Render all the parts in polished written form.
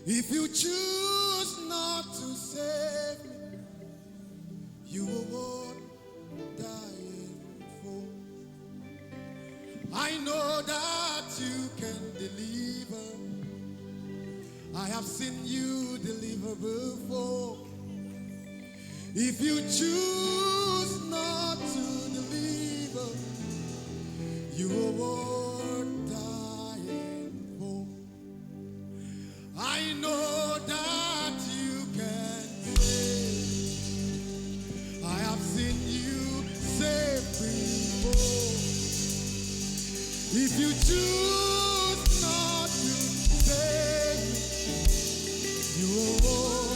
If you choose not to save me, you will die in full. I know that you can deliver. I have seen you deliver before. If you choose not to deliver, you will die in full. I know that you can save. I have seen you save before. If you choose not to save me, you will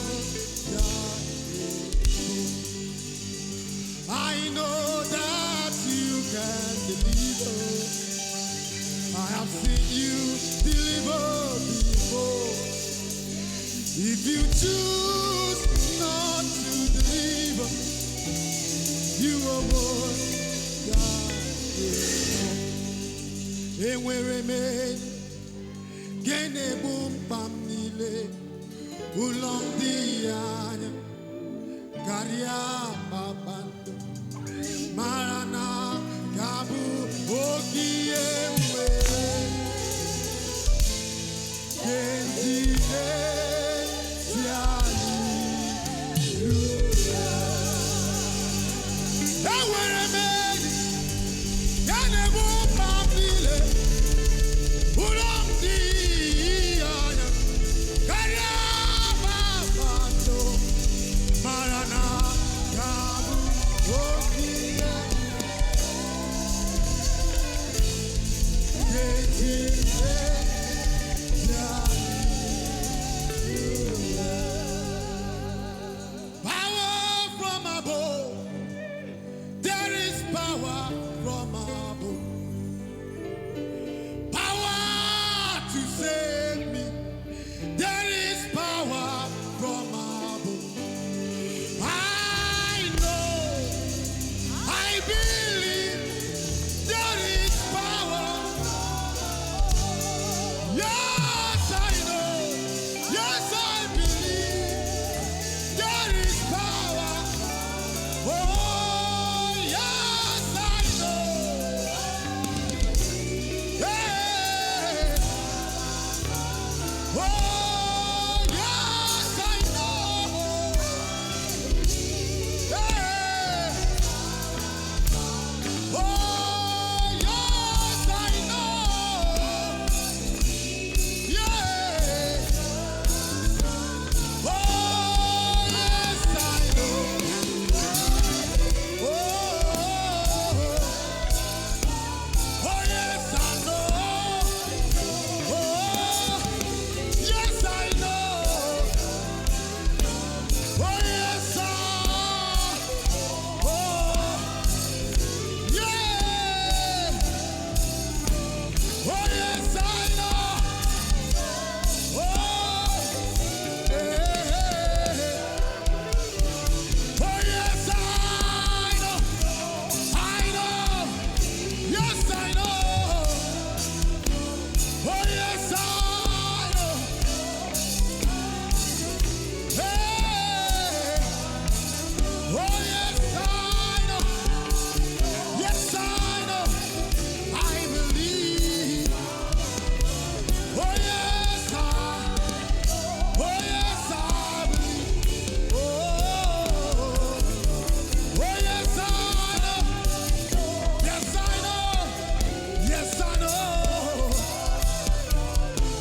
die in full. I know that you can deliver. I have seen you deliver before. If you choose not to deliver, you will die in full. Enwere me gene bum pamile ulong dianya karia babando marana kabu okie enwere kendine tiani enwere me gene bum pamile ulong dianya karia babando marana kabu okie power from above. There is power from above. Power to save me. There is power from above. I know, I believe there is power. Yes, I know. Yes, I believe there is power. Oh, yes, I know. Hey. Oh, yes, I know. Hey. Oh, yes, I know. Yeah. Oh, yes, I know. Oh, yes, I know. Oh, yes, I know. Oh, yes, yeah. Oh, yes, I know. Oh, yes, I know. I know. Yes, I know. Oh, yes, I know. Hey. Oh, yes, I know. Yes, I know. I believe. Oh, yes, I believe. Oh, yes, I know. Yes, I know. Yes, I know.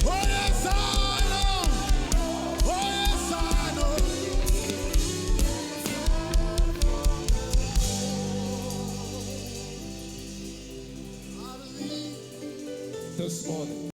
Oh, yes, I know. Oh, yes, I know. I believe. This morning.